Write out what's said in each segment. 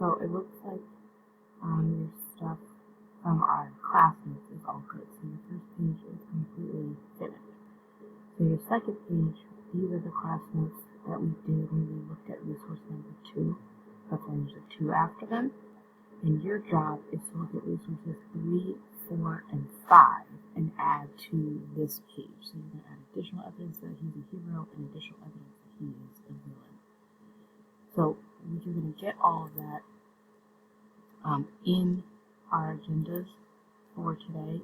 So it looks like your stuff from our classmates is all good. So your first page is completely finished. So your second page, these are the classmates that we did when we looked at resource number 2. That's why there's a 2 after them. And your job is to look at resources 3, 4, and 5 and add to this page. So you're going to add additional evidence that he's a hero and additional evidence that he is a villain. So you're going to get all of that in our agendas for today.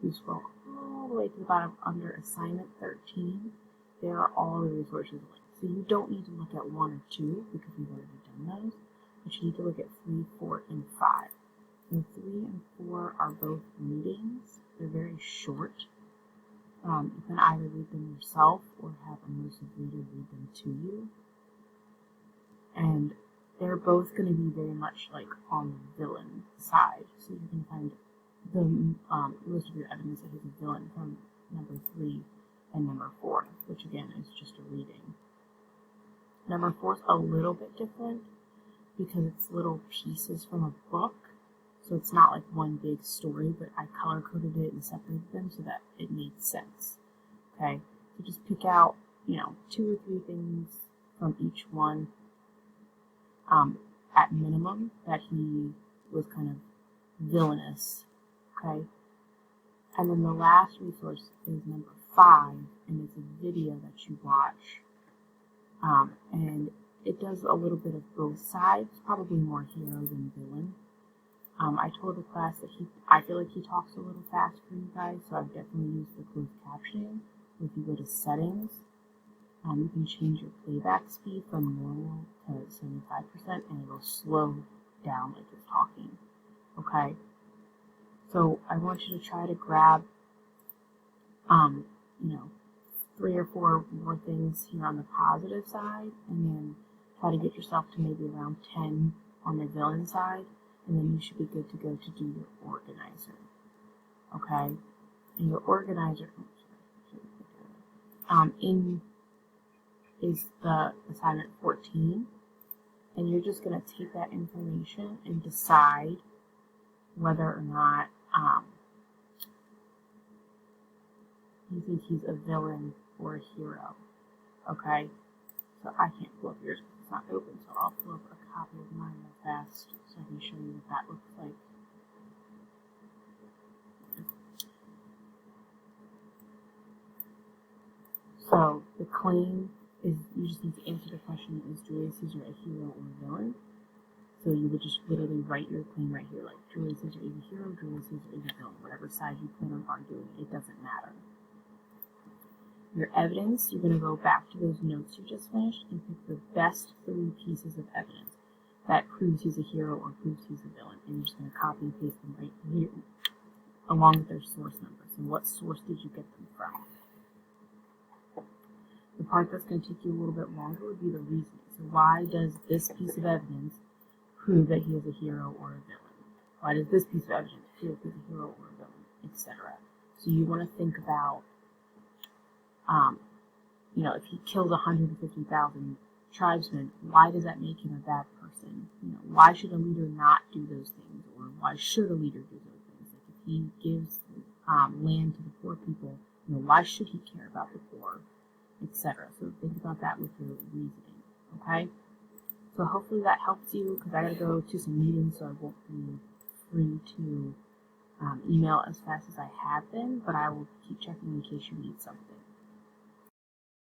You scroll all the way to the bottom under assignment 13. There are all the resources linked. So you don't need to look at 1 or 2 because we've already done those, but you need to look at 3, 4, and 5. So 3 and 4 are both readings. They're very short. You can either read them yourself or have a immersive reader read them to you. And they're both going to be very much like on the villain side. So you can find the list of your evidence that he's a villain from number 3 and number 4, which again is just a reading. Number 4 is a little bit different because it's little pieces from a book. So it's not like one big story, but I color-coded it and separated them so that it made sense. Okay, so just pick out, 2 or 3 things from each one, at minimum, that he was kind of villainous. Okay, and then the last resource is number 5, and it's a video that you watch, and it does a little bit of both sides, probably more hero than villain. I told the class that I feel like he talks a little fast for you guys, so I've definitely used the closed captioning. If you go to settings, you can change your playback speed from normal to 75%, and it'll slow down like it's talking. Okay? So I want you to try to grab, 3 or 4 more things here on the positive side, and then try to get yourself to maybe around 10 on the villain side. And then you should be good to go to do your organizer. Okay? And your organizer, is the assignment 14. And you're just going to take that information and decide whether or not you think he's a villain or a hero. Okay? So I can't pull up yours because it's not open, so I'll pull up a copy of mine real fast so I can show you what that looks like. So the claim is, you just need to answer the question, is Julius Caesar a hero or a villain? So you would just literally write your claim right here, like Julius Caesar is a hero, Julius Caesar is a villain. Whatever side you plan on arguing, it doesn't matter. Your evidence, you're going to go back to those notes you just finished and pick the best 3 pieces of evidence that proves he's a hero or proves he's a villain. And you're just going to copy and paste them right here along with their source numbers. And what source did you get them from? The part that's going to take you a little bit longer would be the reasoning. So why does this piece of evidence prove that he is a hero or a villain? Why does this piece of evidence prove he's a hero or a villain, etc.? So you want to think about, if he killed 150,000 tribesmen, why does that make him a bad person? Why should a leader not do those things, or why should a leader do those things? Like if he gives land to the poor people, why should he care about the poor, etc. So think about that with your reasoning. Okay. So hopefully that helps you, because I gotta go to some meetings, so I won't be free to email as fast as I have been, but I will keep checking in case you need something.